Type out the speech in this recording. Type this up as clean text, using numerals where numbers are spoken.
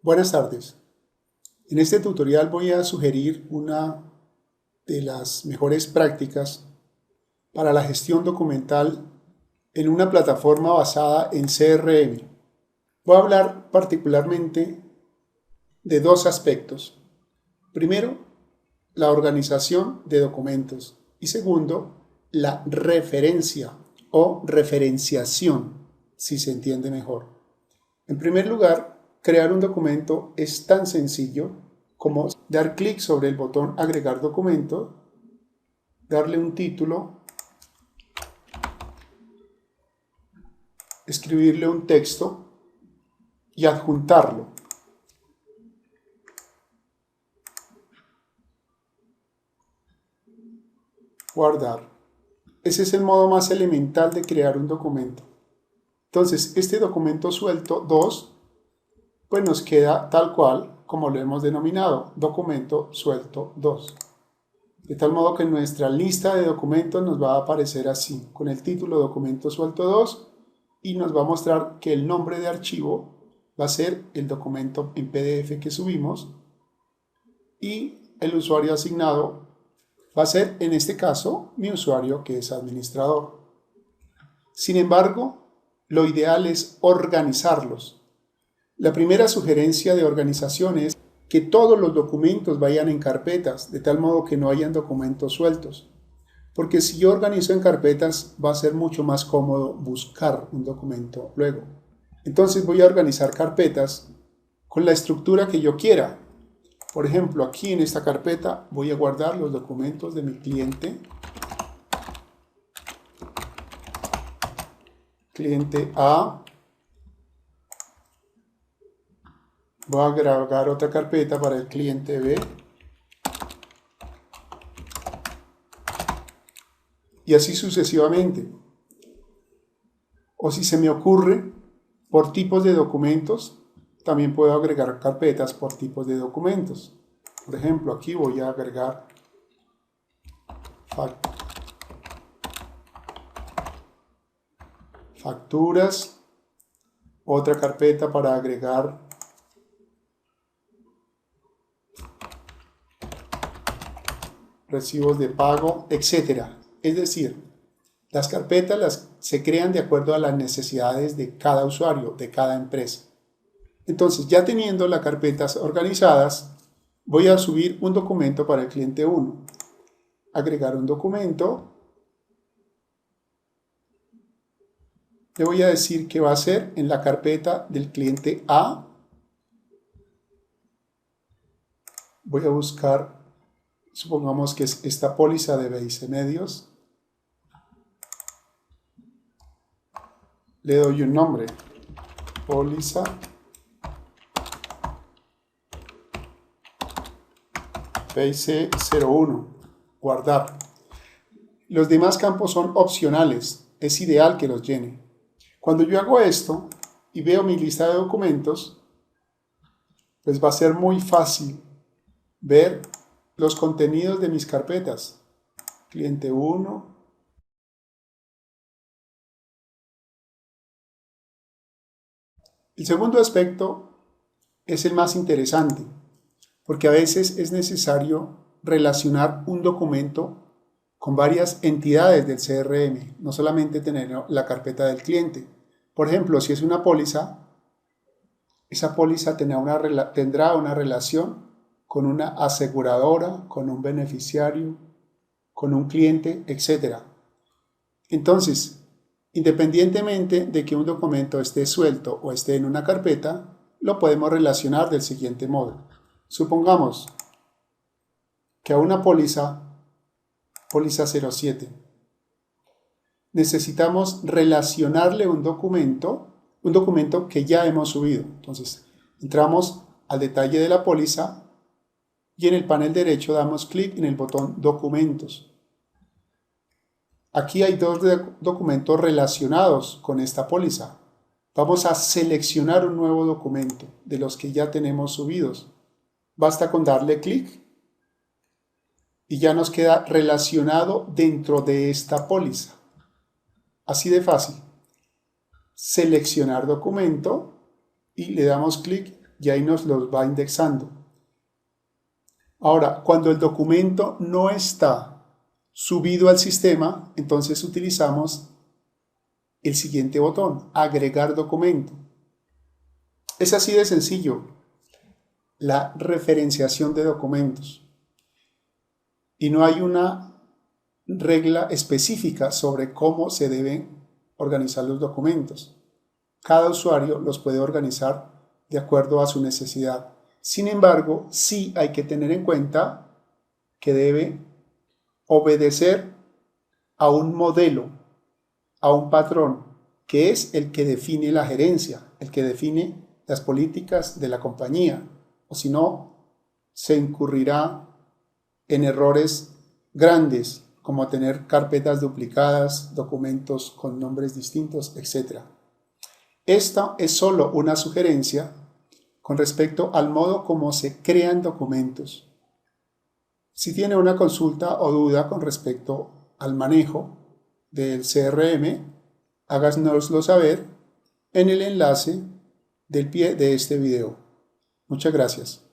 Buenas tardes. En este tutorial voy a sugerir una de las mejores prácticas para la gestión documental en una plataforma basada en CRM. Voy a hablar particularmente de dos aspectos. Primero, la organización de documentos y segundo, la referencia o referenciación, si se entiende mejor. En primer lugar, crear un documento es tan sencillo como dar clic sobre el botón agregar documento, darle un título, escribirle un texto y adjuntarlo. Guardar. Ese es el modo más elemental de crear un documento. Entonces, este documento suelto 2 pues nos queda tal cual como lo hemos denominado, documento suelto 2. De tal modo que en nuestra lista de documentos nos va a aparecer así, con el título documento suelto 2 y nos va a mostrar que el nombre de archivo va a ser el documento en PDF que subimos y el usuario asignado va a ser, en este caso, mi usuario que es administrador. Sin embargo, lo ideal es organizarlos. La primera sugerencia de organización es que todos los documentos vayan en carpetas, de tal modo que no hayan documentos sueltos. Porque si yo organizo en carpetas, va a ser mucho más cómodo buscar un documento luego. Entonces voy a organizar carpetas con la estructura que yo quiera. Por ejemplo, aquí en esta carpeta voy a guardar los documentos de mi cliente. Cliente A. Voy a agregar otra carpeta para el cliente B. Y así sucesivamente. O si se me ocurre, por tipos de documentos, también puedo agregar carpetas por tipos de documentos. Por ejemplo, aquí voy a agregar facturas, otra carpeta para agregar recibos de pago, etc. Es decir, las carpetas se crean de acuerdo a las necesidades de cada usuario, de cada empresa. Entonces, ya teniendo las carpetas organizadas, voy a subir un documento para el cliente 1. Agregar un documento. Le voy a decir que va a ser en la carpeta del cliente A. Voy a buscar, supongamos que es esta póliza de BIC Medios. Le doy un nombre, póliza BIC 01, guardar. Los demás campos son opcionales, es ideal que los llene. Cuando yo hago esto y veo mi lista de documentos, pues va a ser muy fácil ver los contenidos de mis carpetas. Cliente 1. El segundo aspecto es el más interesante, porque a veces es necesario relacionar un documento con varias entidades del CRM, no solamente tener la carpeta del cliente. Por ejemplo, si es una póliza, esa póliza tendrá una relación con una aseguradora, con un beneficiario, con un cliente, etc. Entonces, independientemente de que un documento esté suelto o esté en una carpeta, lo podemos relacionar del siguiente modo. Supongamos que a una póliza 07, necesitamos relacionarle un documento que ya hemos subido. Entonces, entramos al detalle de la póliza y en el panel derecho damos clic en el botón Documentos. Aquí hay dos documentos relacionados con esta póliza. Vamos a seleccionar un nuevo documento de los que ya tenemos subidos. Basta con darle clic y ya nos queda relacionado dentro de esta póliza. Así de fácil. Seleccionar documento y le damos clic y ahí nos los va indexando. Ahora, cuando el documento no está subido al sistema, entonces utilizamos el siguiente botón, agregar documento. Es así de sencillo, la referenciación de documentos. Y no hay una regla específica sobre cómo se deben organizar los documentos. Cada usuario los puede organizar de acuerdo a su necesidad. Sin embargo, sí hay que tener en cuenta que debe obedecer a un modelo, a un patrón, que es el que define la gerencia, el que define las políticas de la compañía, o si no, se incurrirá en errores grandes, como tener carpetas duplicadas, documentos con nombres distintos, etc. Esta es solo una sugerencia con respecto al modo como se crean documentos. Si tiene una consulta o duda con respecto al manejo del CRM, háganoslo saber en el enlace del pie de este video. Muchas gracias.